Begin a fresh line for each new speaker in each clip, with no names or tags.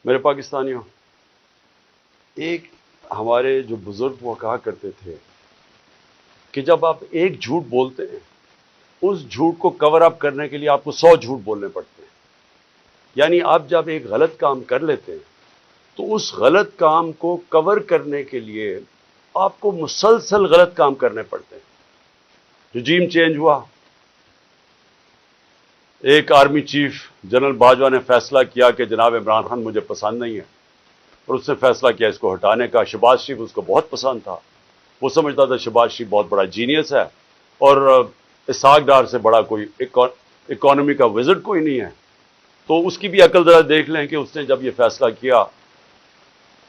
میرے پاکستانیوں، ایک ہمارے جو بزرگ وہ کہا کرتے تھے کہ جب آپ ایک جھوٹ بولتے ہیں، اس جھوٹ کو کور اپ کرنے کے لیے آپ کو 100 جھوٹ بولنے پڑتے ہیں۔ یعنی آپ جب ایک غلط کام کر لیتے ہیں تو اس غلط کام کو کور کرنے کے لیے آپ کو مسلسل غلط کام کرنے پڑتے ہیں۔ رجیم چینج ہوا، ایک آرمی چیف جنرل باجوہ نے فیصلہ کیا کہ جناب عمران خان مجھے پسند نہیں ہے، اور اس نے فیصلہ کیا اس کو ہٹانے کا۔ شہباز شریف اس کو بہت پسند تھا، وہ سمجھتا تھا شہباز شریف بہت بڑا جینیس ہے اور اسحاق ڈار سے بڑا کوئی اکانومی کا وزٹ کوئی نہیں ہے۔ تو اس کی بھی عقل ذرا دیکھ لیں کہ اس نے جب یہ فیصلہ کیا،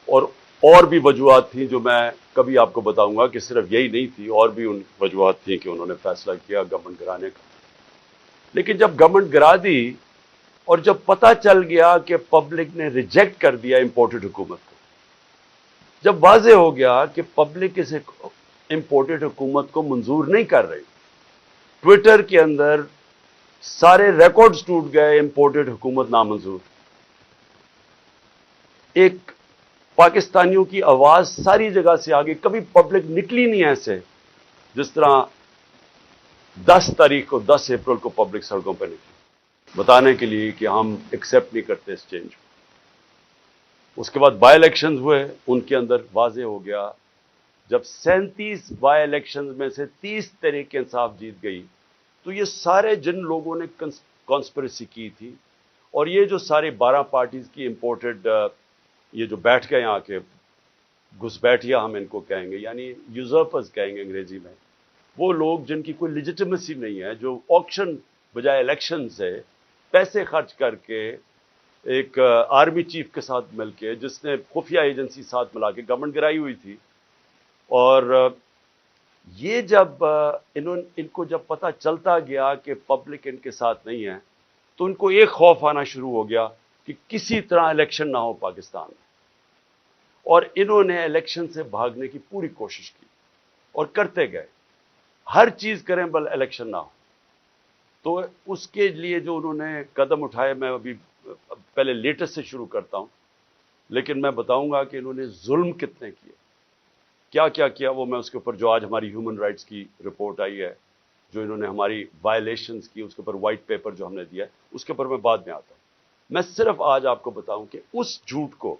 اور بھی وجوہات تھیں جو میں کبھی آپ کو بتاؤں گا کہ صرف یہی نہیں تھی، اور بھی ان وجوہات تھیں کہ انہوں نے فیصلہ کیا گورنمنٹ گرانے کا۔ لیکن جب گورنمنٹ گرا دی اور جب پتہ چل گیا کہ پبلک نے ریجیکٹ کر دیا امپورٹڈ حکومت کو، جب واضح ہو گیا کہ پبلک اس امپورٹڈ حکومت کو منظور نہیں کر رہی، ٹویٹر کے اندر سارے ریکارڈز ٹوٹ گئے، امپورٹڈ حکومت نامنظور۔ ایک پاکستانیوں کی آواز ساری جگہ سے آگے، کبھی پبلک نکلی نہیں ایسے جس طرح 10 تاریخ کو، 10 اپریل کو پبلک سڑکوں پہ نکلی بتانے کے لیے کہ ہم ایکسیپٹ نہیں کرتے اس چینج کو۔ اس کے بعد بائی الیکشنز ہوئے، ان کے اندر واضح ہو گیا، جب 37 بائی الیکشنز میں سے 30 تحریک انصاف جیت گئی، تو یہ سارے جن لوگوں نے کانسپریسی کی تھی، اور یہ جو سارے 12 پارٹیز کی امپورٹڈ، یہ جو بیٹھ گئے آ کے گھس بیٹھیا ہم ان کو کہیں گے، یعنی یوزرپرز کہیں گے انگریزی میں، وہ لوگ جن کی کوئی لیجیٹمیسی نہیں ہے، جو آکشن بجائے الیکشن سے پیسے خرچ کر کے ایک آرمی چیف کے ساتھ مل کے، جس نے خفیہ ایجنسی ساتھ ملا کے گورنمنٹ گرائی ہوئی تھی، اور یہ جب ان کو جب پتہ چلتا گیا کہ پبلک ان کے ساتھ نہیں ہے، تو ان کو ایک خوف آنا شروع ہو گیا کہ کسی طرح الیکشن نہ ہو پاکستان میں، اور انہوں نے الیکشن سے بھاگنے کی پوری کوشش کی اور کرتے گئے، ہر چیز کریں بل الیکشن نہ ہو۔ تو اس کے لیے جو انہوں نے قدم اٹھائے، میں ابھی پہلے لیٹسٹ سے شروع کرتا ہوں، لیکن میں بتاؤں گا کہ انہوں نے ظلم کتنے کیے، کیا کیا کیا، وہ میں اس کے اوپر جو آج ہماری ہیومن رائٹس کی رپورٹ آئی ہے، جو انہوں نے ہماری وائلیشنز کی، اس کے اوپر وائٹ پیپر جو ہم نے دیا ہے، اس کے اوپر میں بعد میں آتا ہوں۔ میں صرف آج آپ کو بتاؤں کہ اس جھوٹ کو،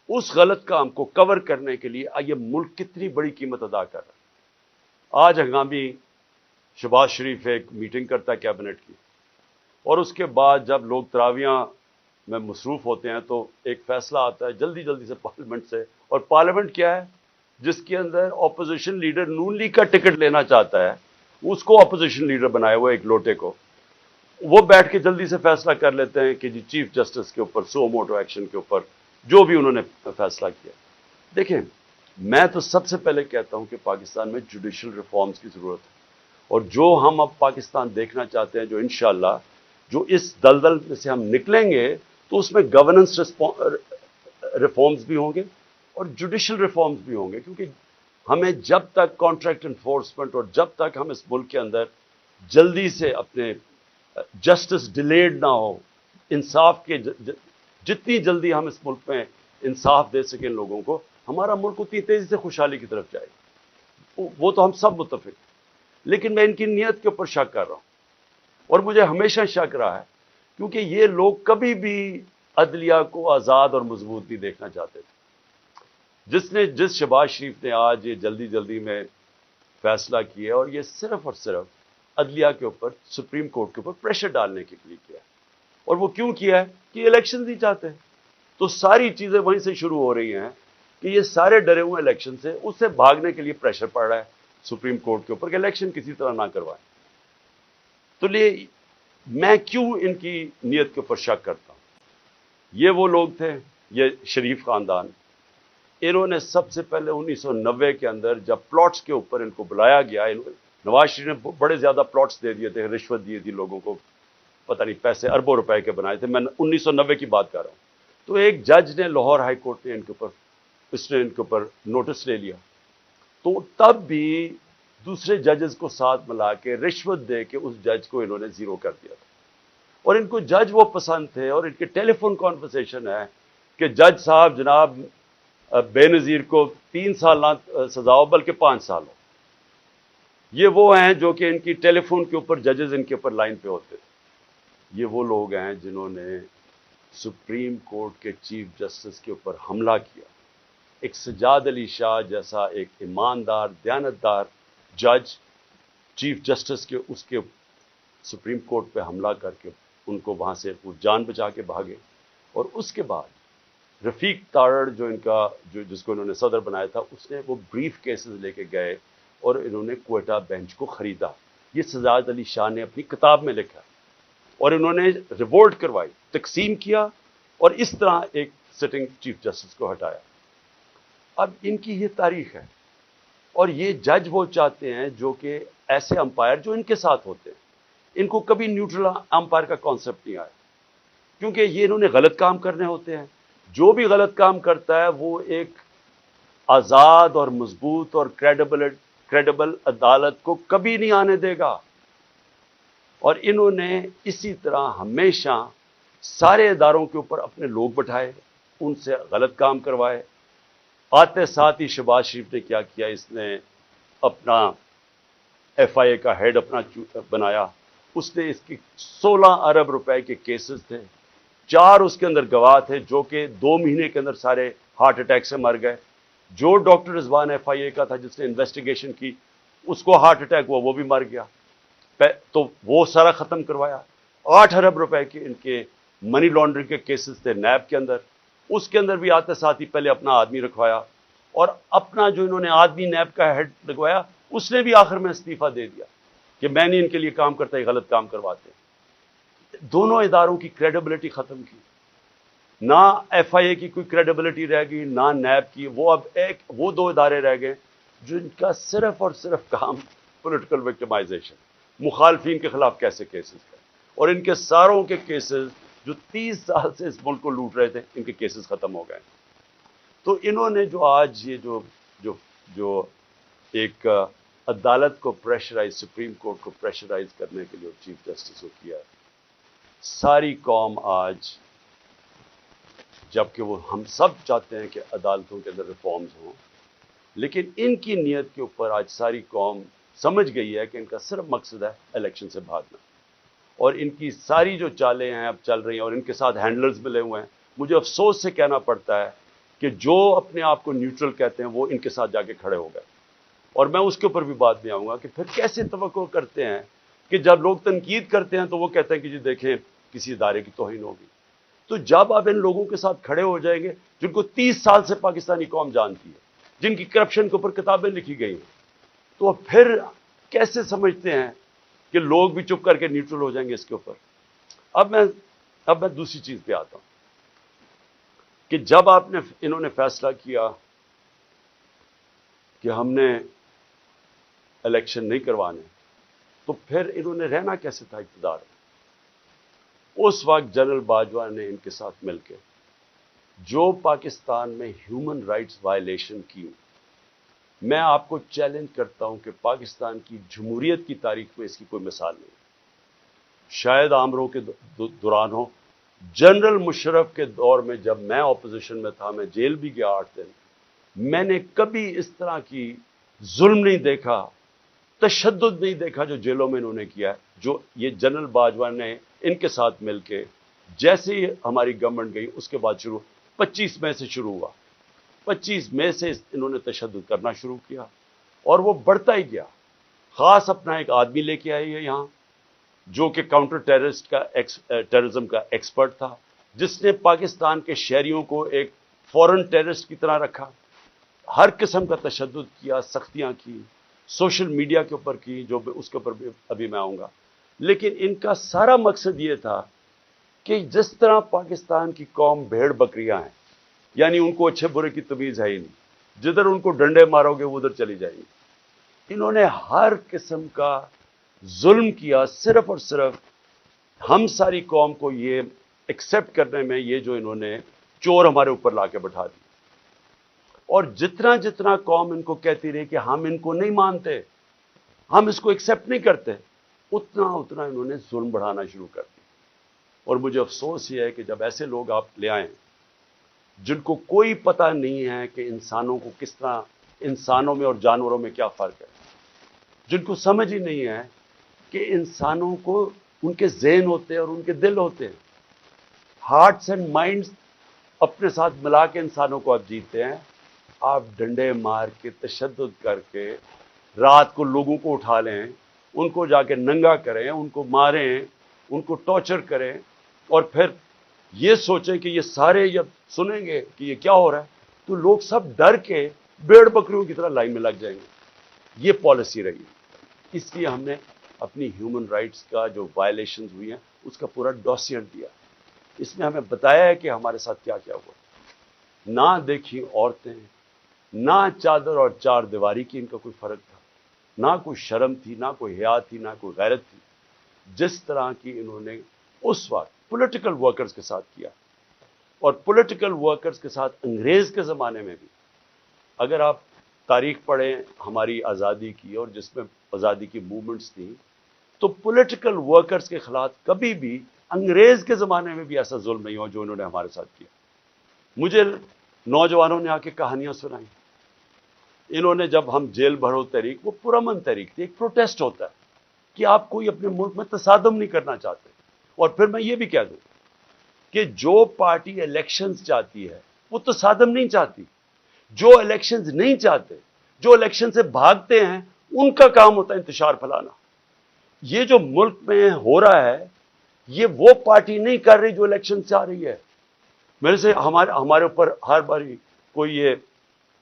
اس غلط کام کو کور کرنے کے لیے یہ ملک کتنی بڑی قیمت ادا کر رہا ہے۔ آج ہنگامی شہباز شریف ایک میٹنگ کرتا ہے کیبنٹ کی، اور اس کے بعد جب لوگ تراویحاں میں مصروف ہوتے ہیں تو ایک فیصلہ آتا ہے جلدی جلدی سے پارلیمنٹ سے، اور پارلیمنٹ کیا ہے، جس کے اندر اپوزیشن لیڈر نون لیگ کا ٹکٹ لینا چاہتا ہے، اس کو اپوزیشن لیڈر بنایا ہوا ایک لوٹے کو، وہ بیٹھ کے جلدی سے فیصلہ کر لیتے ہیں کہ جی چیف جسٹس کے اوپر سو موٹو ایکشن کے اوپر جو بھی انہوں نے فیصلہ کیا۔ دیکھیں، میں تو سب سے پہلے کہتا ہوں کہ پاکستان میں جوڈیشل ریفارمز کی ضرورت ہے، اور جو ہم اب پاکستان دیکھنا چاہتے ہیں، جو انشاءاللہ جو اس دلدل میں سے ہم نکلیں گے، تو اس میں گورننس ریفارمز بھی ہوں گے اور جوڈیشل ریفارمز بھی ہوں گے، کیونکہ ہمیں جب تک کانٹریکٹ انفورسمنٹ اور جب تک ہم اس ملک کے اندر جلدی سے اپنے جسٹس ڈیلیڈ نہ ہو، انصاف کے جتنی جلدی ہم اس ملک میں انصاف دے سکیں لوگوں کو، ہمارا ملک اتنی تیزی سے خوشحالی کی طرف جائے گا۔ وہ تو ہم سب متفق ہیں، لیکن میں ان کی نیت کے اوپر شک کر رہا ہوں، اور مجھے ہمیشہ شک رہا ہے، کیونکہ یہ لوگ کبھی بھی عدلیہ کو آزاد اور مضبوط نہیں دیکھنا چاہتے تھے۔ جس شہباز شریف نے آج یہ جلدی جلدی میں فیصلہ کیا، اور یہ صرف اور صرف عدلیہ کے اوپر، سپریم کورٹ کے اوپر پریشر ڈالنے کے لیے کیا ہے، اور وہ کیوں کیا ہے کہ الیکشن نہیں چاہتے ہیں۔ تو ساری چیزیں وہیں سے شروع ہو رہی ہیں کہ یہ سارے ڈرے ہوئے الیکشن سے، اس سے بھاگنے کے لیے پریشر پڑ رہا ہے سپریم کورٹ کے اوپر کہ الیکشن کسی طرح نہ کروائیں۔ تو میں کیوں ان کی نیت کے اوپر شک کرتا ہوں؟ یہ وہ لوگ تھے، یہ شریف خاندان، انہوں نے سب سے پہلے 1990 کے اندر جب پلاٹس کے اوپر ان کو بلایا گیا، نواز شریف نے بڑے زیادہ پلاٹس دے دیے تھے، رشوت دی تھی لوگوں کو، پتہ نہیں پیسے اربوں روپے کے بنائے تھے، میں 1990 کی بات کر رہا ہوں۔ تو ایک جج نے، لاہور ہائی کورٹ نے ان کے اوپر نوٹس لے لیا، تو تب بھی دوسرے ججز کو ساتھ ملا کے رشوت دے کے اس جج کو انہوں نے زیرو کر دیا تھا، اور ان کو جج وہ پسند تھے، اور ان کے ٹیلی فون کانورسیشن ہے کہ جج صاحب جناب بے نظیر کو 3 سال نہ سزا ہو بلکہ 5 سال ہو. یہ وہ ہیں جو کہ ان کی ٹیلی فون کے اوپر ججز ان کے اوپر لائن پہ ہوتے تھے. یہ وہ لوگ ہیں جنہوں نے سپریم کورٹ کے چیف جسٹس کے اوپر حملہ کیا. ایک سجاد علی شاہ جیسا ایک ایماندار دیانتدار جج چیف جسٹس کے اس کے سپریم کورٹ پہ حملہ کر کے ان کو وہاں سے جان بچا کے بھاگے. اور اس کے بعد رفیق تارڑ جو ان کا جس کو انہوں نے صدر بنایا تھا, اس نے وہ بریف کیسز لے کے گئے اور انہوں نے کوئٹہ بینچ کو خریدا. یہ سجاد علی شاہ نے اپنی کتاب میں لکھا اور انہوں نے ریوولٹ کروائی, تقسیم کیا اور اس طرح ایک سٹنگ چیف جسٹس کو ہٹایا. اب ان کی یہ تاریخ ہے اور یہ جج وہ چاہتے ہیں جو کہ ایسے امپائر جو ان کے ساتھ ہوتے ہیں. ان کو کبھی نیوٹرل امپائر کا کانسیپٹ نہیں آیا کیونکہ یہ انہوں نے غلط کام کرنے ہوتے ہیں. جو بھی غلط کام کرتا ہے وہ ایک آزاد اور مضبوط اور کریڈیبل عدالت کو کبھی نہیں آنے دے گا. اور انہوں نے اسی طرح ہمیشہ سارے اداروں کے اوپر اپنے لوگ بٹھائے, ان سے غلط کام کروائے. آتے ساتھ ہی شہباز شریف نے کیا کیا, اس نے اپنا ایف آئی اے کا ہیڈ اپنا بنایا. اس نے اس کی 16 ارب روپے کے کیسز تھے, 4 اس کے اندر گواہ تھے جو کہ 2 مہینے کے اندر سارے ہارٹ اٹیک سے مر گئے. جو ڈاکٹر رضوان ایف آئی اے کا تھا جس نے انویسٹیگیشن کی, اس کو ہارٹ اٹیک ہوا, وہ بھی مر گیا. تو وہ سارا ختم کروایا. 8 ارب روپے کے ان کے منی لانڈرنگ کے کیسز تھے نیب کے اندر, اس کے اندر بھی آتے ساتھ ہی پہلے اپنا آدمی رکھوایا اور اپنا جو انہوں نے آدمی نیب کا ہیڈ لگوایا اس نے بھی آخر میں استعفیٰ دے دیا کہ میں نے ان کے لیے کام کرتا, یہ غلط کام کرواتے. دونوں اداروں کی کریڈیبلٹی ختم کی. نہ ایف آئی اے کی کوئی کریڈیبلٹی رہ گئی, نہ نیب کی. وہ اب وہ 2 ادارے رہ گئے جن کا صرف اور صرف کام پولیٹیکل وکٹمائزیشن, مخالفین کے خلاف کیسے کیسز ہے. اور ان کے ساروں کے کیسز جو 30 سال سے اس ملک کو لوٹ رہے تھے, ان کے کیسز ختم ہو گئے. تو انہوں نے جو آج یہ جو ایک عدالت کو پریشرائز, سپریم کورٹ کو پریشرائز کرنے کے لیے چیف جسٹس کو کیا, ساری قوم آج, جبکہ وہ ہم سب چاہتے ہیں کہ عدالتوں کے اندر ریفارمز ہوں, لیکن ان کی نیت کے اوپر آج ساری قوم سمجھ گئی ہے کہ ان کا صرف مقصد ہے الیکشن سے بھاگنا. اور ان کی ساری جو چالیں ہیں اب چل رہی ہیں اور ان کے ساتھ ہینڈلرز ملے ہوئے ہیں. مجھے افسوس سے کہنا پڑتا ہے کہ جو اپنے آپ کو نیوٹرل کہتے ہیں وہ ان کے ساتھ جا کے کھڑے ہو گئے. اور میں اس کے اوپر بھی بات میں آؤں گا کہ پھر کیسے توقع کرتے ہیں کہ جب لوگ تنقید کرتے ہیں تو وہ کہتے ہیں کہ جی دیکھیں کسی ادارے کی توہین ہوگی. تو جب آپ ان لوگوں کے ساتھ کھڑے ہو جائیں گے جن کو 30 سال سے پاکستانی قوم جانتی ہے, جن کی کرپشن کے اوپر کتابیں لکھی گئی ہیں, تو پھر کیسے سمجھتے ہیں کہ لوگ بھی چپ کر کے نیوٹرل ہو جائیں گے اس کے اوپر. اب میں دوسری چیز پہ آتا ہوں کہ جب انہوں نے فیصلہ کیا کہ ہم نے الیکشن نہیں کروانے, تو پھر انہوں نے رہنا کیسے تھا اقتدار میں. اس وقت جنرل باجوہ نے ان کے ساتھ مل کے جو پاکستان میں ہیومن رائٹس وائلیشن کی, میں آپ کو چیلنج کرتا ہوں کہ پاکستان کی جمہوریت کی تاریخ میں اس کی کوئی مثال نہیں. شاید آمروں کے دوران ہو, جنرل مشرف کے دور میں جب میں اپوزیشن میں تھا, میں جیل بھی گیا 8 دن, میں نے کبھی اس طرح کی ظلم نہیں دیکھا, تشدد نہیں دیکھا جو جیلوں میں انہوں نے کیا ہے, جو یہ جنرل باجوہ نے ان کے ساتھ مل کے, جیسے ہی ہماری گورنمنٹ گئی اس کے بعد 25 مئی سے شروع ہوا. 25 مئی سے انہوں نے تشدد کرنا شروع کیا اور وہ بڑھتا ہی گیا. خاص اپنا ایک آدمی لے کے آئی ہے یہاں جو کہ کاؤنٹر ٹیررزم کا ایکسپرٹ تھا, جس نے پاکستان کے شہریوں کو ایک فورن ٹیررسٹ کی طرح رکھا, ہر قسم کا تشدد کیا, سختیاں کی, سوشل میڈیا کے اوپر کی, جو اس کے اوپر بھی ابھی میں آؤں گا. لیکن ان کا سارا مقصد یہ تھا کہ جس طرح پاکستان کی قوم بھیڑ بکریاں ہیں, یعنی ان کو اچھے برے کی تمیز ہے ہی نہیں, جدھر ان کو ڈنڈے مارو گے وہ ادھر چلی جائیں گی. انہوں نے ہر قسم کا ظلم کیا, صرف اور صرف ہم ساری قوم کو یہ ایکسیپٹ کرنے میں, یہ جو انہوں نے چور ہمارے اوپر لا کے بٹھا دی. اور جتنا جتنا قوم ان کو کہتی رہی کہ ہم ان کو نہیں مانتے, ہم اس کو ایکسیپٹ نہیں کرتے, اتنا اتنا انہوں نے ظلم بڑھانا شروع کر دیا. اور مجھے افسوس یہ ہے کہ جب ایسے لوگ آپ لے آئیں جن کو کوئی پتہ نہیں ہے کہ انسانوں کو کس طرح، انسانوں میں اور جانوروں میں کیا فرق ہے، جن کو سمجھ ہی نہیں ہے کہ انسانوں کو ان کے ذہن ہوتے ہیں اور ان کے دل ہوتے ہیں، ہارٹس اینڈ مائنڈز اپنے ساتھ ملا کے انسانوں کو آپ جیتے ہیں. آپ ڈنڈے مار کے، تشدد کر کے، رات کو لوگوں کو اٹھا لیں، ان کو جا کے ننگا کریں، ان کو ماریں، ان کو ٹارچر کریں، اور پھر یہ سوچیں کہ یہ سارے جب سنیں گے کہ یہ کیا ہو رہا ہے تو لوگ سب ڈر کے بھیڑ بکریوں کی طرح لائن میں لگ جائیں گے. یہ پالیسی رہی. اس لیے ہم نے اپنی ہیومن رائٹس کا جو وائلیشنز ہوئی ہیں اس کا پورا ڈوسیر دیا. اس میں ہمیں بتایا ہے کہ ہمارے ساتھ کیا کیا ہوا. نہ دیکھی عورتیں، نہ چادر اور چار دیواری کی ان کا کوئی فرق تھا، نہ کوئی شرم تھی، نہ کوئی حیا تھی، نہ کوئی غیرت تھی. جس طرح کی انہوں نے اس وقت پولیٹیکل ورکرز کے ساتھ کیا، اور پولیٹیکل ورکرز کے ساتھ انگریز کے زمانے میں بھی، اگر آپ تاریخ پڑھیں ہماری آزادی کی اور جس میں آزادی کی موومنٹس تھیں، تو پولیٹیکل ورکرز کے خلاف کبھی بھی انگریز کے زمانے میں بھی ایسا ظلم نہیں ہوا جو انہوں نے ہمارے ساتھ کیا. مجھے نوجوانوں نے آ کے کہانیاں سنائیں. انہوں نے جب ہم جیل بھرو تحریک، وہ پرامن تحریک تھی، ایک پروٹیسٹ ہوتا ہے کہ آپ کوئی اپنے ملک میں تصادم نہیں کرنا چاہتے. اور پھر میں یہ بھی کہہ دوں کہ جو پارٹی الیکشنز چاہتی ہے وہ تصادم نہیں چاہتی. جو الیکشنز نہیں چاہتے، جو الیکشن سے بھاگتے ہیں، ان کا کام ہوتا ہے انتشار پھیلانا. یہ جو ملک میں ہو رہا ہے یہ وہ پارٹی نہیں کر رہی جو الیکشن چاہ رہی ہے. میرے سے ہمارے اوپر ہر باری کوئی یہ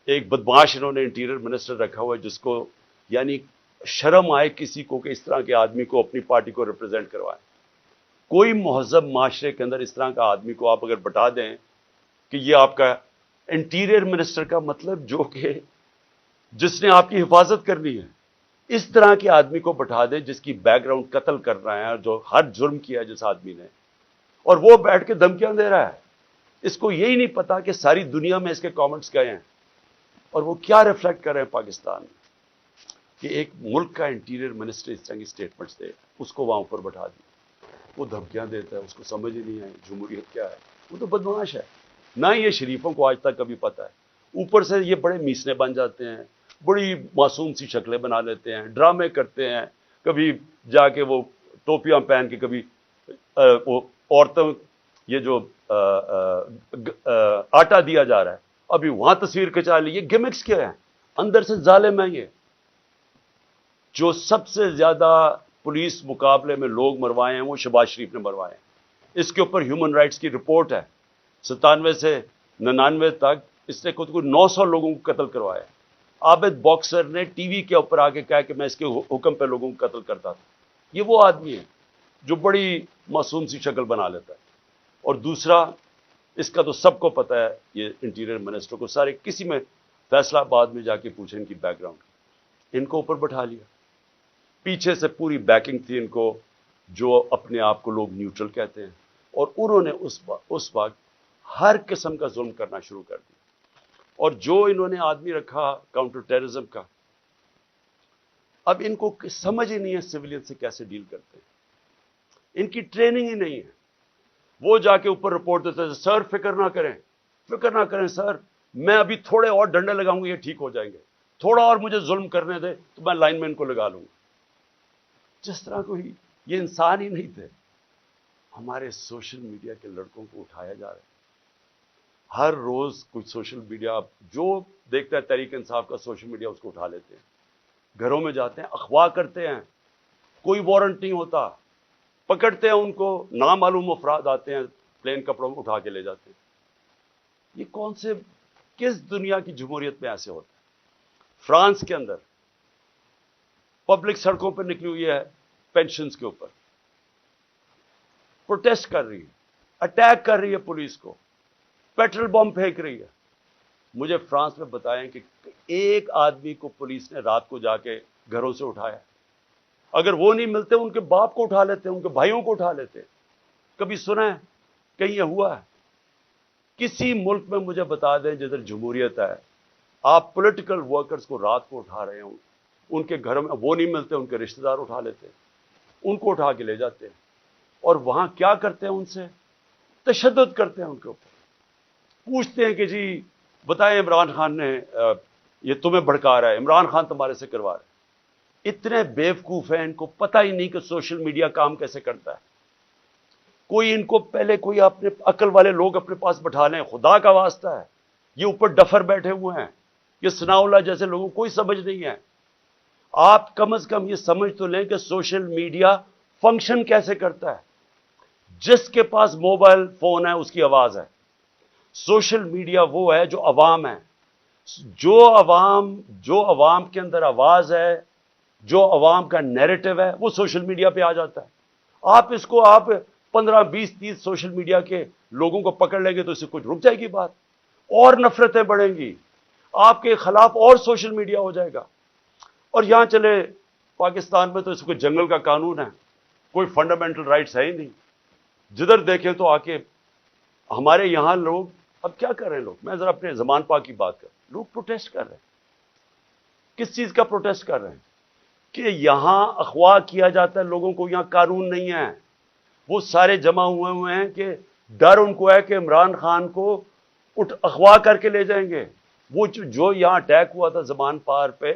ایک بدماش انہوں نے انٹیریئر منسٹر رکھا ہوا ہے جس کو یعنی شرم آئے کسی کو کہ اس طرح کے آدمی کو اپنی پارٹی کو ریپرزینٹ کروائے. کوئی مہذب معاشرے کے اندر اس طرح کا آدمی کو آپ اگر بتا دیں کہ یہ آپ کا انٹیریئر منسٹر کا مطلب جو کہ جس نے آپ کی حفاظت کرنی ہے، اس طرح کے آدمی کو بٹھا دیں جس کی بیک گراؤنڈ قتل کر رہا ہے، جو ہر جرم کیا ہے جس آدمی نے، اور وہ بیٹھ کے دھمکیاں دے رہا ہے. اس کو یہی نہیں پتا کہ ساری دنیا میں اس کے کامنٹس گئے ہیں اور وہ کیا ریفلیکٹ کر رہے ہیں پاکستان میں. کہ ایک ملک کا انٹیریئر منسٹر اس طرح کی سٹیٹمنٹس دے، اس کو وہاں اوپر بٹھا دی، وہ دھمکیاں دیتا ہے، اس کو سمجھ ہی نہیں آئی جمہوریت کیا ہے. وہ تو بدمعاش ہے. نہ یہ شریفوں کو آج تک کبھی پتا ہے. اوپر سے یہ بڑے میسنے بن جاتے ہیں، بڑی معصوم سی شکلیں بنا لیتے ہیں، ڈرامے کرتے ہیں. کبھی جا کے وہ ٹوپیاں پہن کے، کبھی وہ عورتوں یہ جو آٹا دیا جا رہا ہے ابھی وہاں تصویر کھچا لی. یہ گمکس کیا ہے؟ اندر سے ظالم ہے. یہ جو سب سے زیادہ پولیس مقابلے میں لوگ مروائے ہیں وہ شہباز شریف نے مروائے ہیں. اس کے اوپر ہیومن رائٹس کی رپورٹ ہے. 97 سے 99 تک اس نے خود کو 900 لوگوں کو قتل کروایا. عابد باکسر نے ٹی وی کے اوپر آ کے کہا کہ میں اس کے حکم پہ لوگوں کو قتل کرتا تھا. یہ وہ آدمی ہے جو بڑی معصوم سی شکل بنا لیتا ہے. اور دوسرا، اس کا تو سب کو پتا ہے، یہ انٹیریئر منسٹر کو سارے، کسی میں فیصلہ آباد میں جا کے پوچھیں ان کی بیک گراؤنڈ. ان کو اوپر بٹھا لیا. پیچھے سے پوری بیکنگ تھی ان کو، جو اپنے آپ کو لوگ نیوٹرل کہتے ہیں، اور انہوں نے اس وقت ہر قسم کا ظلم کرنا شروع کر دیا. اور جو انہوں نے آدمی رکھا کاؤنٹر ٹیررزم کا، اب ان کو سمجھ ہی نہیں ہے سویلین سے کیسے ڈیل کرتے ہیں. ان کی ٹریننگ ہی نہیں ہے. وہ جا کے اوپر رپورٹ دیتے ہیں، سر فکر نہ کریں سر، میں ابھی تھوڑے اور ڈنڈے لگاؤں گا یہ ٹھیک ہو جائیں گے، تھوڑا اور مجھے ظلم کرنے دے تو میں لائن میں ان کو لگا لوں گا. جس طرح کوئی یہ انسان ہی نہیں تھے. ہمارے سوشل میڈیا کے لڑکوں کو اٹھایا جا رہا ہے. ہر روز کچھ سوشل میڈیا جو دیکھتا ہے تحریک انصاف کا سوشل میڈیا اس کو اٹھا لیتے ہیں، گھروں میں جاتے ہیں، اغوا کرتے ہیں، کوئی وارنٹ نہیں ہوتا، پکڑتے ہیں ان کو، نامعلوم افراد آتے ہیں پلین کپڑوں میں اٹھا کے لے جاتے ہیں. یہ کون سے، کس دنیا کی جمہوریت میں ایسے ہوتا ہے؟ فرانس کے اندر پبلک سڑکوں پر نکلی ہوئی ہے پینشنز کے اوپر، پروٹیسٹ کر رہی ہے، اٹیک کر رہی ہے پولیس کو، پیٹرول بم پھینک رہی ہے. مجھے فرانس میں بتائیں کہ ایک آدمی کو پولیس نے رات کو جا کے گھروں سے اٹھایا. اگر وہ نہیں ملتے ان کے باپ کو اٹھا لیتے، ان کے بھائیوں کو اٹھا لیتے. کبھی سنا ہے کہیں یہ ہوا ہے؟ کسی ملک میں مجھے بتا دیں جدھر جمہوریت ہے، آپ پولیٹیکل ورکرز کو رات کو اٹھا رہے ہوں، ان کے گھروں میں وہ نہیں ملتے، ان کے رشتہ دار اٹھا لیتے، ان کو اٹھا کے لے جاتے ہیں، اور وہاں کیا کرتے ہیں؟ ان سے تشدد کرتے ہیں ان کے اوپر. پوچھتے ہیں کہ جی بتائیں عمران خان نے یہ تمہیں بھڑکا رہا ہے، عمران خان تمہارے سے کروا رہا ہے۔ اتنے بیوقوف ہیں، ان کو پتہ ہی نہیں کہ سوشل میڈیا کام کیسے کرتا ہے۔ کوئی ان کو پہلے کوئی اپنے عقل والے لوگ اپنے پاس بٹھا لیں، خدا کا واسطہ ہے۔ یہ اوپر ڈفر بیٹھے ہوئے ہیں، یہ ثناء اللہ جیسے لوگوں کو کوئی سمجھ نہیں ہے۔ آپ کم از کم یہ سمجھ تو لیں کہ سوشل میڈیا فنکشن کیسے کرتا ہے۔ جس کے پاس موبائل فون ہے اس کی آواز ہے۔ سوشل میڈیا وہ ہے جو عوام ہے، جو عوام کے اندر آواز ہے، جو عوام کا نیریٹو ہے، وہ سوشل میڈیا پہ آ جاتا ہے۔ آپ 15 20 30 سوشل میڈیا کے لوگوں کو پکڑ لیں گے تو اس سے کچھ رک جائے گی بات، اور نفرتیں بڑھیں گی، آپ کے خلاف اور سوشل میڈیا ہو جائے گا۔ اور یہاں چلے پاکستان میں تو اس کو جنگل کا قانون ہے، کوئی فنڈامنٹل رائٹس ہے ہی نہیں۔ جدھر دیکھیں تو آ کے ہمارے یہاں لوگ اب کیا کر رہے ہیں، میں ذرا اپنے زمان پاک کی بات کروں، لوگ پروٹیسٹ کر رہے ہیں۔ کس چیز کا پروٹیسٹ کر رہے ہیں؟ کہ یہاں اغوا کیا جاتا ہے لوگوں کو، یہاں قانون نہیں ہے۔ وہ سارے جمع ہوئے ہیں کہ ڈر ان کو ہے کہ عمران خان کو اغوا کر کے لے جائیں گے۔ وہ جو یہاں اٹیک ہوا تھا زمان پار پہ،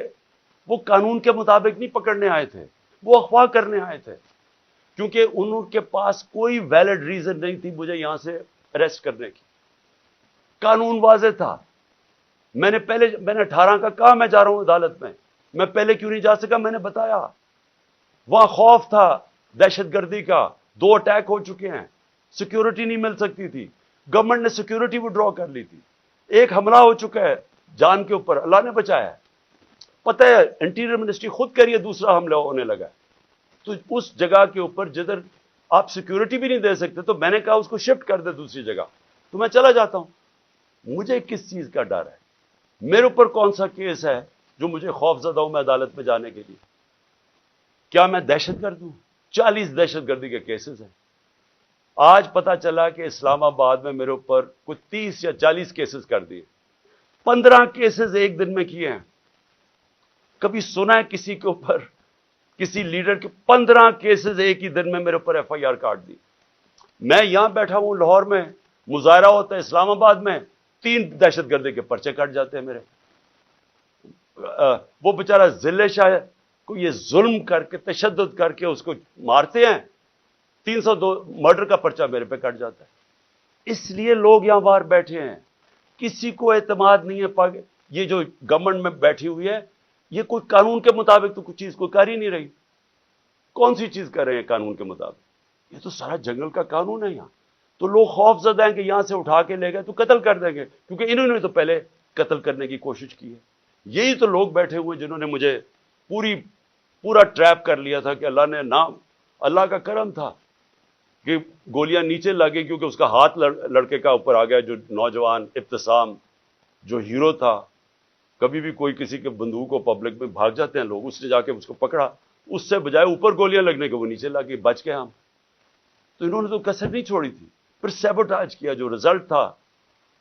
وہ قانون کے مطابق نہیں پکڑنے آئے تھے، وہ اغوا کرنے آئے تھے، کیونکہ ان کے پاس کوئی ویلڈ ریزن نہیں تھی مجھے یہاں سے اریسٹ کرنے کی۔ قانون واضح تھا۔ میں نے 18 کا کہا میں جا رہا ہوں عدالت میں پہلے کیوں نہیں جا سکا؟ میں نے بتایا وہاں خوف تھا دہشت گردی کا، 2 اٹیک ہو چکے ہیں، سیکیورٹی نہیں مل سکتی تھی، گورنمنٹ نے سیکیورٹی وڈرا کر لی تھی، ایک حملہ ہو چکا ہے جان کے اوپر، اللہ نے بچایا ہے۔ پتہ ہے انٹیریئر منسٹری خود کہہ رہی ہے دوسرا حملہ ہونے لگا ہے۔ تو اس جگہ کے اوپر جدھر آپ سیکیورٹی بھی نہیں دے سکتے، تو میں نے کہا اس کو شفٹ کر دے دوسری جگہ، تو میں چلا جاتا ہوں۔ مجھے کس چیز کا ڈر ہے؟ میرے اوپر کون سا کیس ہے جو مجھے خوف زدہ ہوں میں عدالت میں جانے کے لیے؟ کیا میں دہشت گرد ہوں؟ 40 دہشت گردی کے کیسز ہیں۔ آج پتا چلا کہ اسلام آباد میں میرے اوپر کچھ 30 یا 40 کیسز کر دیے، 15 کیسز ایک دن میں کیے ہیں۔ کبھی سنا ہے کسی کے اوپر، کسی لیڈر کے 15 کیسز ایک ہی دن میں میرے اوپر ایف آئی آر کاٹ دی؟ میں یہاں بیٹھا ہوں لاہور میں، مظاہرہ ہوتا ہے اسلام آباد میں، 3 دہشت گردی کے پرچے کٹ جاتے ہیں میرے۔ وہ بیچارہ ذلِ شاہ کو یہ ظلم کر کے، تشدد کر کے اس کو مارتے ہیں، 302 مرڈر کا پرچہ میرے پہ کٹ جاتا ہے۔ اس لیے لوگ یہاں باہر بیٹھے ہیں، کسی کو اعتماد نہیں ہے۔ یہ جو گورنمنٹ میں بیٹھی ہوئی ہے، یہ کوئی قانون کے مطابق تو کچھ چیز کوئی کر ہی نہیں رہی۔ کون سی چیز کر رہے ہیں قانون کے مطابق؟ یہ تو سارا جنگل کا قانون ہے یہاں۔ تو لوگ خوف زدہ ہیں کہ یہاں سے اٹھا کے لے گئے تو قتل کر دیں گے، کیونکہ انہوں نے تو پہلے قتل کرنے کی کوشش کی ہے۔ یہی تو لوگ بیٹھے ہوئے جنہوں نے مجھے پورا ٹریپ کر لیا تھا، کہ اللہ کا کرم تھا کہ گولیاں نیچے لگیں، کیونکہ اس کا ہاتھ لڑکے کا اوپر آ گیا، جو نوجوان ابتسام جو ہیرو تھا۔ کبھی بھی کوئی کسی کے بندوق کو پبلک میں بھاگ جاتے ہیں لوگ، اس نے جا کے اس کو پکڑا، اس سے بجائے اوپر گولیاں لگنے کے وہ نیچے لگی، بچ گئے ہم۔ تو انہوں نے تو کسر نہیں چھوڑی تھی۔ پھر سیبوٹاج کیا، جو رزلٹ تھا،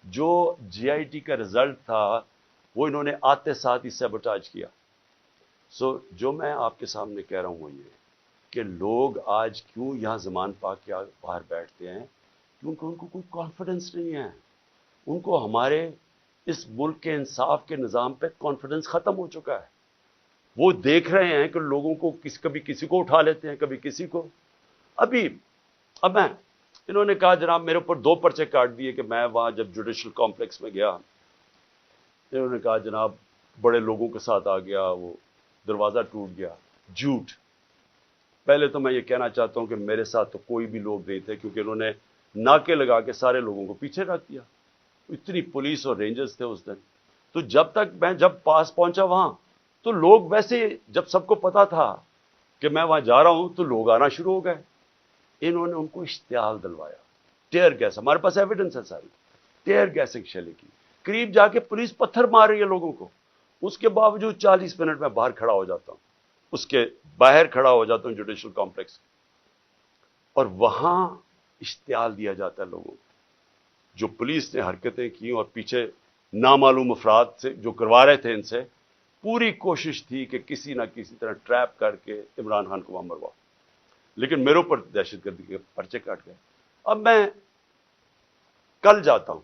جو جی آئی ٹی کا رزلٹ تھا، وہ انہوں نے آتے ساتھ ہی سیبوٹاج کیا۔ جو میں آپ کے سامنے کہہ رہا ہوں وہ یہ کہ لوگ آج کیوں یہاں زمان پاک کے باہر بیٹھتے ہیں، کیونکہ ان کو کوئی کانفیڈنس نہیں ہے۔ ان کو ہمارے اس ملک کے انصاف کے نظام پہ کانفیڈنس ختم ہو چکا ہے۔ وہ دیکھ رہے ہیں کہ لوگوں کو کبھی کسی کو اٹھا لیتے ہیں، کبھی کسی کو۔ اب انہوں نے کہا جناب میرے اوپر 2 پرچے کاٹ دیے کہ میں وہاں جب جوڈیشل کمپلیکس میں گیا، انہوں نے کہا جناب بڑے لوگوں کے ساتھ آ گیا، وہ دروازہ ٹوٹ گیا۔ جھوٹ۔ پہلے تو میں یہ کہنا چاہتا ہوں کہ میرے ساتھ تو کوئی بھی لوگ نہیں تھے، کیونکہ انہوں نے ناکے لگا کے سارے لوگوں کو پیچھے رکھ دیا۔ اتنی پولیس اور رینجرز تھے اس دن۔ تو جب پاس پہنچا وہاں، تو لوگ ویسے، جب سب کو پتا تھا کہ میں وہاں جا رہا ہوں، تو لوگ آنا شروع ہو گئے۔ انہوں نے ان کو اشتعال دلوایا، ٹیئر گیس، ہمارے پاس ایویڈنس ہے ساری، ٹیئر گیسنگ شیلنگ کی، قریب جا کے پولیس پتھر مار رہی ہے لوگوں کو۔ اس کے باوجود 40 منٹ میں باہر کھڑا ہو جاتا ہوں، اس کے باہر کھڑا ہو جاتا ہوں جوڈیشل کمپلیکس، اور وہاں اشتعال دیا جاتا ہے لوگوں کو۔ جو پولیس نے حرکتیں کی اور پیچھے نامعلوم افراد سے جو کروا رہے تھے، ان سے پوری کوشش تھی کہ کسی نہ کسی طرح ٹریپ کر کے عمران خان کو وہاں مروا، لیکن میرے اوپر دہشت گردی کے پرچے کاٹ گئے۔ اب میں کل جاتا ہوں،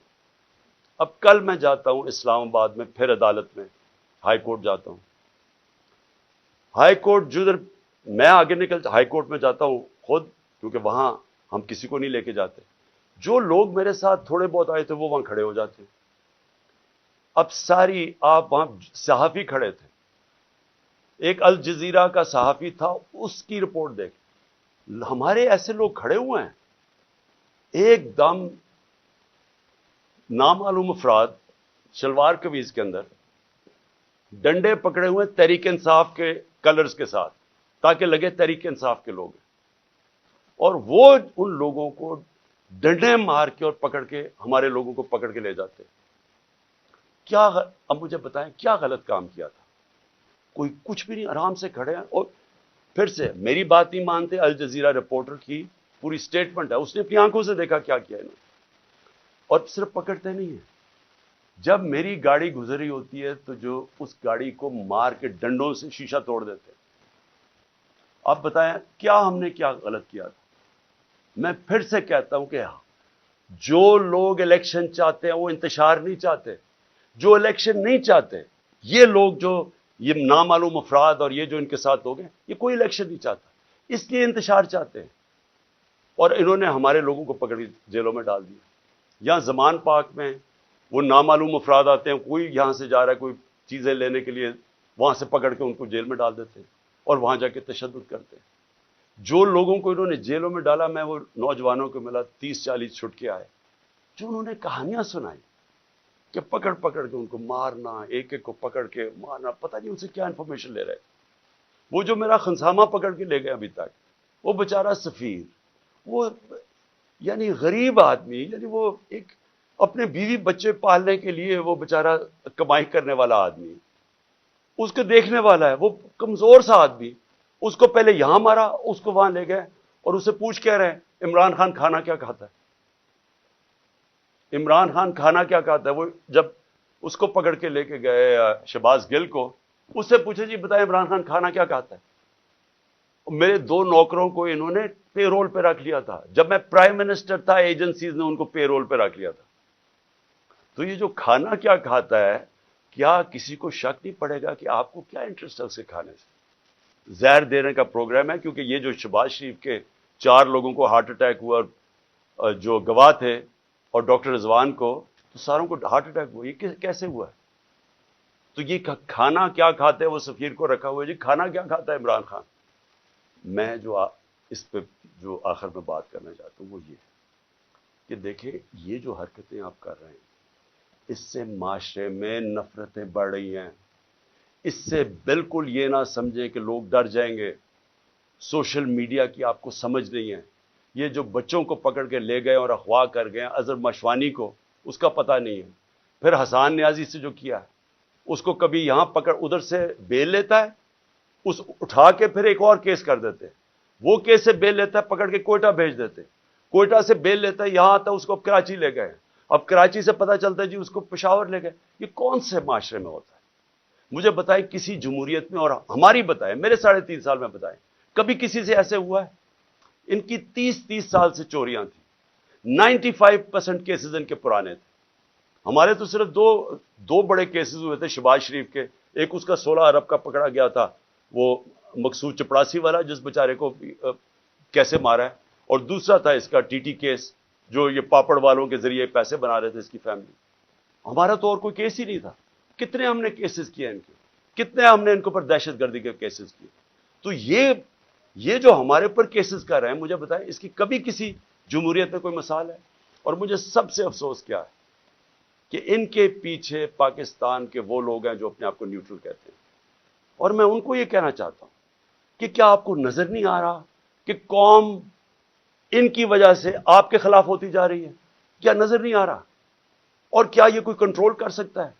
اب کل میں جاتا ہوں اسلام آباد میں، پھر عدالت میں ہائی کورٹ جاتا ہوں. ہائی کورٹ جدھر میں آگے ہائی کورٹ میں جاتا ہوں خود، کیونکہ وہاں ہم کسی کو نہیں لے کے جاتے. جو لوگ میرے ساتھ تھوڑے بہت آئے تھے وہ وہاں کھڑے ہو جاتے ہیں. اب آپ وہاں صحافی کھڑے تھے، ایک الجزیرہ کا صحافی تھا، اس کی رپورٹ دیکھ. ہمارے ایسے لوگ کھڑے ہوئے ہیں، ایک دم نامعلوم افراد شلوار قمیض کے اندر ڈنڈے پکڑے ہوئے تحریک انصاف کے کلرز کے ساتھ، تاکہ لگے تحریک انصاف کے لوگ ہیں. اور وہ ان لوگوں کو ڈنڈے مار کے اور پکڑ کے ہمارے لوگوں کو پکڑ کے لے جاتے. اب مجھے بتائیں کیا غلط کام کیا تھا؟ کوئی کچھ بھی نہیں، آرام سے کھڑے ہیں. اور پھر سے میری بات نہیں مانتے. الجزیرہ رپورٹر کی پوری سٹیٹمنٹ ہے، اس نے اپنی آنکھوں سے دیکھا کیا کیا انہوں نے. اور صرف پکڑتے نہیں ہیں، جب میری گاڑی گزری ہوتی ہے تو جو اس گاڑی کو مار کے ڈنڈوں سے شیشہ توڑ دیتے ہیں. آپ بتائیں کیا ہم نے کیا غلط کیا تھا؟ میں پھر سے کہتا ہوں کہ جو لوگ الیکشن چاہتے ہیں وہ انتشار نہیں چاہتے. جو الیکشن نہیں چاہتے، یہ لوگ جو یہ نامعلوم افراد اور یہ جو ان کے ساتھ لوگ ہیں، یہ کوئی الیکشن نہیں چاہتا، اس لیے انتشار چاہتے ہیں. اور انہوں نے ہمارے لوگوں کو پکڑ کے جیلوں میں ڈال دیا. یہاں زمان پاک میں وہ نامعلوم افراد آتے ہیں، کوئی یہاں سے جا رہا ہے کوئی چیزیں لینے کے لیے، وہاں سے پکڑ کے ان کو جیل میں ڈال دیتے ہیں اور وہاں جا کے تشدد کرتے ہیں. جو لوگوں کو انہوں نے جیلوں میں ڈالا، میں وہ نوجوانوں کو ملا 30-40 چھٹ کے آئے، جو انہوں نے کہانیاں سنائی کہ پکڑ پکڑ کے ان کو مارنا، ایک ایک کو پکڑ کے مارنا، پتہ نہیں ان سے کیا انفارمیشن لے رہے. وہ جو میرا خنسامہ پکڑ کے لے گئے ابھی تک، وہ بیچارہ سفیر، وہ یعنی غریب آدمی، یعنی وہ ایک اپنے بیوی بچے پالنے کے لیے وہ بیچارہ کمائی کرنے والا آدمی، اس کو دیکھنے والا ہے، وہ کمزور سا آدمی، اس کو پہلے یہاں مارا، اس کو وہاں لے گئے اور اسے پوچھ کہہ رہے ہیں عمران خان کھانا کیا کھاتا ہے. عمران خان کھانا کیا کھاتا ہے؟ وہ جب اس کو پکڑ کے لے کے گئے شہباز گل کو، اس سے پوچھے جی بتائیں عمران خان کھانا کیا کھاتا ہے. میرے 2 نوکروں کو انہوں نے پے رول پہ رکھ لیا تھا، جب میں پرائم منسٹر تھا ایجنسیز نے ان کو پے رول پہ رکھ لیا تھا. تو یہ جو کھانا کیا کھاتا ہے، کیا کسی کو شک نہیں پڑے گا کہ آپ کو کیا انٹرسٹ ہے اسے کھانے سے؟ زہر دینے کا پروگرام ہے. کیونکہ یہ جو شہباز شریف کے 4 لوگوں کو ہارٹ اٹیک ہوا، اور جو گواہ تھے، اور ڈاکٹر رضوان کو، تو ساروں کو ہارٹ اٹیک ہوا. یہ کیسے ہوا ہے؟ تو یہ کھانا کیا کھاتے ہیں وہ سفیر کو رکھا ہوا ہے. جی کھانا کیا کھاتا ہے عمران خان؟ میں جو اس پہ جو آخر میں بات کرنا چاہتا ہوں وہ یہ ہے کہ دیکھیں یہ جو حرکتیں آپ کر رہے ہیں، اس سے معاشرے میں نفرتیں بڑھ رہی ہیں. اس سے بالکل یہ نہ سمجھیں کہ لوگ ڈر جائیں گے. سوشل میڈیا کی آپ کو سمجھ نہیں ہے. یہ جو بچوں کو پکڑ کے لے گئے اور اغوا کر گئے اظہر مشوانی کو، اس کا پتہ نہیں ہے. پھر حسان نیازی سے جو کیا ہے، اس کو کبھی یہاں پکڑ، ادھر سے بیل لیتا ہے، اس اٹھا کے پھر ایک اور کیس کر دیتے. وہ کیس سے بیل لیتا ہے، پکڑ کے کوئٹہ بھیج دیتے. کوئٹہ سے بیل لیتا ہے، یہاں آتا ہے، اس کو اب کراچی لے گئے. اب کراچی سے پتہ چلتا ہے جی اس کو پشاور لے گئے. یہ کون سے معاشرے میں ہوتا ہے؟ مجھے بتائیں کسی جمہوریت میں، اور ہماری بتائیں، میرے 3.5 سال میں بتائیں کبھی کسی سے ایسے ہوا ہے؟ ان کی 30 سال سے چوریاں تھیں، 95% کیسز ان کے پرانے تھے. ہمارے تو صرف دو بڑے کیسز ہوئے تھے شہباز شریف کے. ایک اس کا 16 ارب کا پکڑا گیا تھا، وہ مقصود چپڑاسی والا جس بیچارے کو کیسے مارا ہے، اور دوسرا تھا اس کا ٹی ٹی کیس، جو یہ پاپڑ والوں کے ذریعے پیسے بنا رہے تھے اس کی فیملی. ہمارا تو اور کوئی کیس ہی نہیں تھا. کتنے ہم نے کیسز کیے ان کے، کتنے ہم نے ان کے اوپر دہشت گردی کے کیسز کیے. تو یہ جو ہمارے اوپر کیسز کر رہے ہیں، مجھے بتائیں اس کی کبھی کسی جمہوریت میں کوئی مثال ہے؟ اور مجھے سب سے افسوس کیا ہے کہ ان کے پیچھے پاکستان کے وہ لوگ ہیں جو اپنے آپ کو نیوٹرل کہتے ہیں. اور میں ان کو یہ کہنا چاہتا ہوں کہ کیا آپ کو نظر نہیں آ رہا کہ قوم ان کی وجہ سے آپ کے خلاف ہوتی جا رہی ہے؟ کیا نظر نہیں آ رہا؟ اور کیا یہ کوئی کنٹرول کر سکتا ہے؟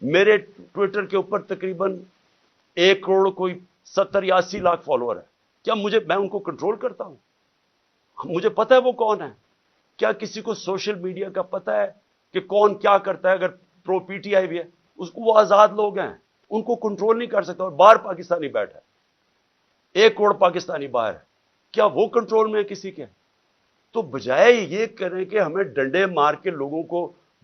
میرے ٹویٹر کے اوپر تقریباً 1 کروڑ کوئی 70 یا 80 لاکھ فالوور ہے. کیا میں ان کو کنٹرول کرتا ہوں؟ مجھے پتہ ہے وہ کون ہے. کیا کسی کو سوشل میڈیا کا پتہ ہے کہ کون کیا کرتا ہے؟ اگر پرو پی ٹی آئی بھی ہے، اس کو وہ آزاد لوگ ہیں، ان کو کنٹرول نہیں کر سکتا. اور باہر پاکستانی بیٹھا ہے، 1 کروڑ پاکستانی باہر ہے، کیا وہ کنٹرول میں ہے کسی کے؟ تو بجائے یہ کریں کہ ہمیں ڈنڈے مار کے لوگوں کو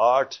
8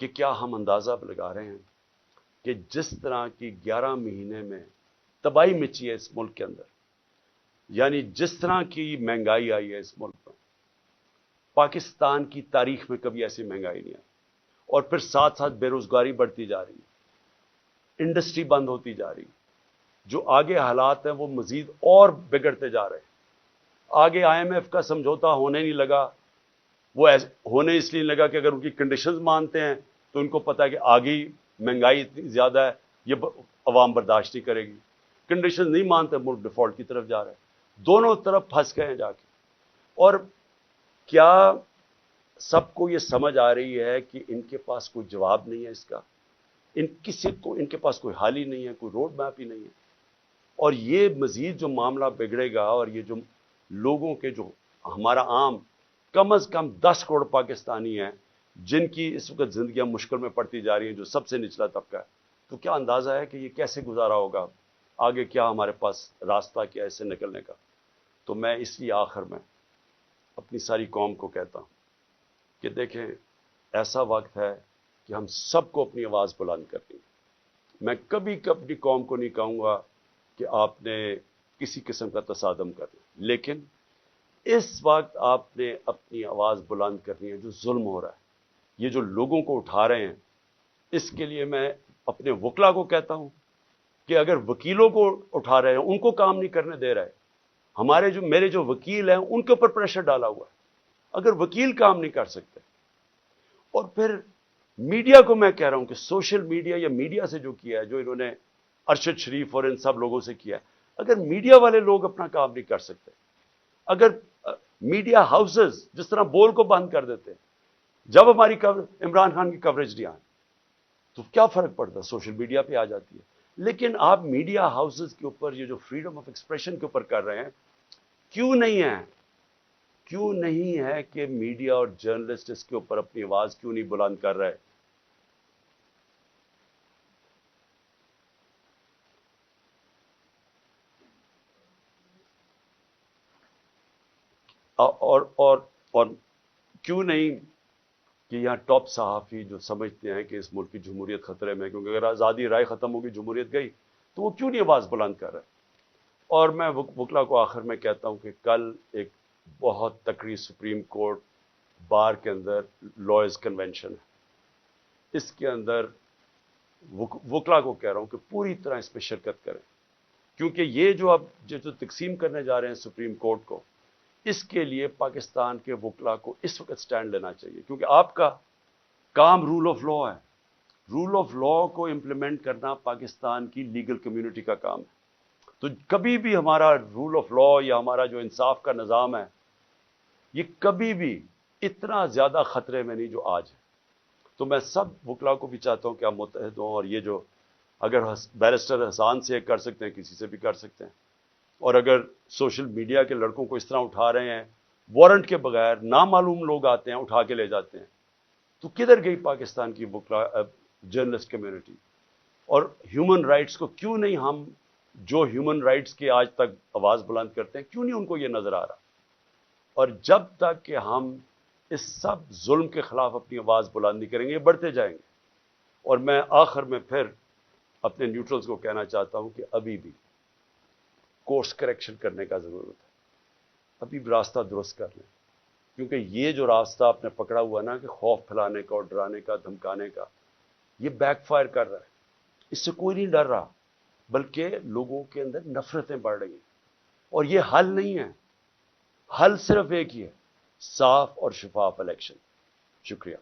کہ کیا ہم اندازہ لگا رہے ہیں کہ جس طرح کی 11 مہینے میں تباہی مچی ہے اس ملک کے اندر، یعنی جس طرح کی مہنگائی آئی ہے اس ملک میں، پاکستان کی تاریخ میں کبھی ایسی مہنگائی نہیں آئی، اور پھر ساتھ ساتھ بے روزگاری بڑھتی جا رہی ہے، انڈسٹری بند ہوتی جا رہی ہے، جو آگے حالات ہیں وہ مزید اور بگڑتے جا رہے ہیں۔ آگے IMF کا سمجھوتا ہونے نہیں لگا، وہ ہونے اس لیے نہیں لگا کہ اگر ان کی کنڈیشنز مانتے ہیں تو ان کو پتا ہے کہ آگے مہنگائی اتنی زیادہ ہے، یہ عوام برداشت نہیں کرے گی۔ کنڈیشنز نہیں مانتے، ملک ڈیفالٹ کی طرف جا رہا ہے، دونوں طرف پھنس گئے ہیں جا کے۔ اور کیا سب کو یہ سمجھ آ رہی ہے کہ ان کے پاس کوئی جواب نہیں ہے اس کا، ان کے پاس کوئی حل ہی نہیں ہے، کوئی روڈ میپ ہی نہیں ہے؟ اور یہ مزید جو معاملہ بگڑے گا، اور یہ جو لوگوں کے جو ہمارا عام کم از کم 10 کروڑ پاکستانی ہیں جن کی اس وقت زندگیاں مشکل میں پڑتی جا رہی ہیں، جو سب سے نچلا طبقہ ہے، تو کیا اندازہ ہے کہ یہ کیسے گزارا ہوگا؟ آگے کیا ہمارے پاس راستہ کیا ہے اس سے نکلنے کا؟ تو میں اس لیے آخر میں اپنی ساری قوم کو کہتا ہوں کہ دیکھیں، ایسا وقت ہے کہ ہم سب کو اپنی آواز بلند کرنی ہے۔ میں کبھی اپنی قوم کو نہیں کہوں گا کہ آپ نے کسی قسم کا تصادم کرنا، لیکن اس وقت آپ نے اپنی آواز بلند کرنی ہے۔ جو ظلم ہو رہا ہے، یہ جو لوگوں کو اٹھا رہے ہیں، اس کے لیے میں اپنے وکلا کو کہتا ہوں کہ اگر وکیلوں کو اٹھا رہے ہیں، ان کو کام نہیں کرنے دے رہے، میرے جو وکیل ہیں ان کے اوپر پریشر ڈالا ہوا ہے، اگر وکیل کام نہیں کر سکتے، اور پھر میڈیا کو میں کہہ رہا ہوں کہ سوشل میڈیا یا میڈیا سے جو کیا ہے، جو انہوں نے ارشد شریف اور ان سب لوگوں سے کیا ہے، اگر میڈیا والے لوگ اپنا کام نہیں کر سکتے، اگر میڈیا ہاؤسز جس طرح بول کو بند کر دیتے ہیں جب ہماری عمران خان کی کوریج نہیں آئی، تو کیا فرق پڑتا ہے؟ سوشل میڈیا پہ آ جاتی ہے۔ لیکن آپ میڈیا ہاؤسز کے اوپر یہ جو فریڈم آف ایکسپریشن کے اوپر کر رہے ہیں، کیوں نہیں ہے کہ میڈیا اور جرنلسٹ اس کے اوپر اپنی آواز کیوں نہیں بلند کر رہے؟ اور کیوں نہیں کہ یہاں ٹاپ صحافی جو سمجھتے ہیں کہ اس ملک کی جمہوریت خطرے میں، کیونکہ اگر آزادی رائے ختم ہوگی، جمہوریت گئی، تو وہ کیوں نہیں آواز بلند کر رہے؟ اور میں وکلا کو آخر میں کہتا ہوں کہ کل ایک بہت تکڑی سپریم کورٹ بار کے اندر لائرز کنونشن ہے، اس کے اندر وکلا کو کہہ رہا ہوں کہ پوری طرح اس میں شرکت کریں، کیونکہ یہ جو تقسیم کرنے جا رہے ہیں سپریم کورٹ کو، اس کے لیے پاکستان کے وکلا کو اس وقت سٹینڈ لینا چاہیے، کیونکہ آپ کا کام رول آف لا ہے۔ رول آف لا کو امپلیمنٹ کرنا پاکستان کی لیگل کمیونٹی کا کام ہے۔ تو کبھی بھی ہمارا رول آف لا یا ہمارا جو انصاف کا نظام ہے، یہ کبھی بھی اتنا زیادہ خطرے میں نہیں جو آج ہے۔ تو میں سب وکلا کو بھی چاہتا ہوں کہ آپ متحد ہوں، اور یہ جو اگر بیرسٹر حسان سے کر سکتے ہیں، کسی سے بھی کر سکتے ہیں، اور اگر سوشل میڈیا کے لڑکوں کو اس طرح اٹھا رہے ہیں، وارنٹ کے بغیر نامعلوم لوگ آتے ہیں اٹھا کے لے جاتے ہیں، تو کدھر گئی پاکستان کی وکلا جرنلسٹ کمیونٹی؟ اور ہیومن رائٹس کو کیوں نہیں ہم جو ہیومن رائٹس کے آج تک آواز بلند کرتے ہیں، کیوں نہیں ان کو یہ نظر آ رہا؟ اور جب تک کہ ہم اس سب ظلم کے خلاف اپنی آواز بلند نہیں کریں گے، یہ بڑھتے جائیں گے۔ اور میں آخر میں پھر اپنے نیوٹرلز کو کہنا چاہتا ہوں کہ ابھی بھی کورس کریکشن کرنے کا ضرورت ہے، ابھی بھی راستہ درست کر لیں، کیونکہ یہ جو راستہ آپ نے پکڑا ہوا نا کہ خوف پھیلانے کا اور ڈرانے کا، دھمکانے کا، یہ بیک فائر کر رہا ہے۔ اس سے کوئی نہیں ڈر رہا، بلکہ لوگوں کے اندر نفرتیں بڑھ رہی ہیں، اور یہ حل نہیں ہے۔ حل صرف ایک ہی ہے، صاف اور شفاف الیکشن۔ شکریہ۔